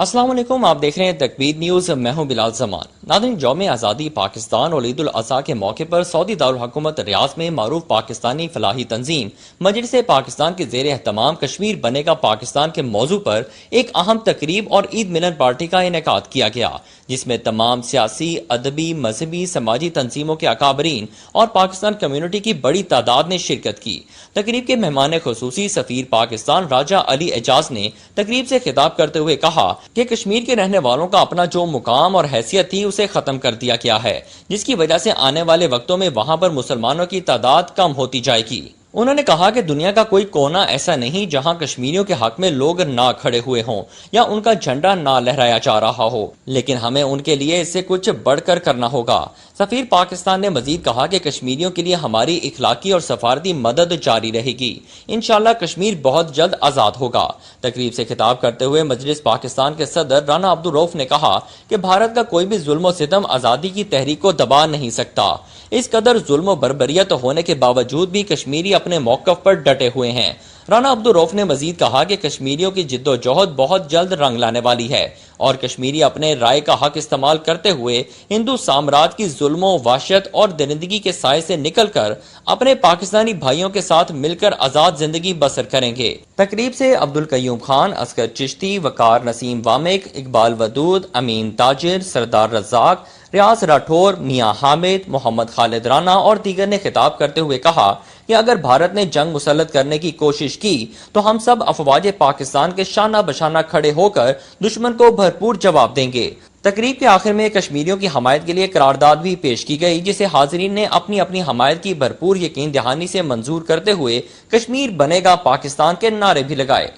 السلام علیکم، آپ دیکھ رہے ہیں تکبیر نیوز۔ میں ہوں بلال زمان۔ ناظرین، یوم آزادی پاکستان اور عید الاضحیٰ کے موقع پر سعودی دارالحکومت ریاض میں معروف پاکستانی فلاحی تنظیم مجلس پاکستان کے زیر اہتمام کشمیر بنے گا پاکستان کے موضوع پر ایک اہم تقریب اور عید ملن پارٹی کا انعقاد کیا گیا، جس میں تمام سیاسی، ادبی، مذہبی، سماجی تنظیموں کے اکابرین اور پاکستان کمیونٹی کی بڑی تعداد نے شرکت کی۔ تقریب کے مہمان خصوصی سفیر پاکستان راجہ علی اعجاز نے تقریب سے خطاب کرتے ہوئے کہا کہ کشمیر کے رہنے والوں کا اپنا جو مقام اور حیثیت تھی اسے ختم کر دیا گیا ہے، جس کی وجہ سے آنے والے وقتوں میں وہاں پر مسلمانوں کی تعداد کم ہوتی جائے گی۔ انہوں نے کہا کہ دنیا کا کوئی کونا ایسا نہیں جہاں کشمیریوں کے حق میں لوگ نہ کھڑے ہوئے ہوں یا ان کا جھنڈا نہ لہرایا جا رہا ہو، لیکن ہمیں ان کے لیے اس سے کچھ بڑھ کر کرنا ہوگا۔ سفیر پاکستان نے مزید کہا کہ کشمیریوں کے لیے ہماری اخلاقی اور سفارتی مدد جاری رہے گی۔ انشاءاللہ کشمیر بہت جلد آزاد ہوگا۔ تقریب سے خطاب کرتے ہوئے مجلس پاکستان کے صدر رانا عبدالرؤف نے کہا کہ بھارت کا کوئی بھی ظلم و ستم آزادی کی تحریک کو دبا نہیں سکتا۔ اس قدر ظلم و بربریت ہونے کے باوجود بھی کشمیری اپنے موقف پر ڈٹے ہوئے ہیں۔ رانا عبدالرؤف نے مزید کہا کہ کشمیریوں کی جد و جہد بہت جلد رنگ لانے والی ہے اور کشمیری اپنے رائے کا حق استعمال کرتے ہوئے ہندو سامراج کی ظلم و وحشت اور درندگی کے سائے سے نکل کر اپنے پاکستانی بھائیوں کے ساتھ مل کر آزاد زندگی بسر کریں گے۔ تقریب سے عبدالقیوم خان، اصغر چشتی، وقار نسیم وامک، اقبال ودود، امین تاجر، سردار رزاق، ریاض راٹھور، میاں حامد، محمد خالد رانا اور دیگر نے خطاب کرتے ہوئے کہا کہ اگر بھارت نے جنگ مسلط کرنے کی کوشش کی تو ہم سب افواج پاکستان کے شانہ بشانہ کھڑے ہو کر دشمن کو بھرپور جواب دیں گے۔ تقریب کے آخر میں کشمیریوں کی حمایت کے لیے قرارداد بھی پیش کی گئی، جسے حاضرین نے اپنی اپنی حمایت کی بھرپور یقین دہانی سے منظور کرتے ہوئے کشمیر بنے گا پاکستان کے نعرے بھی لگائے۔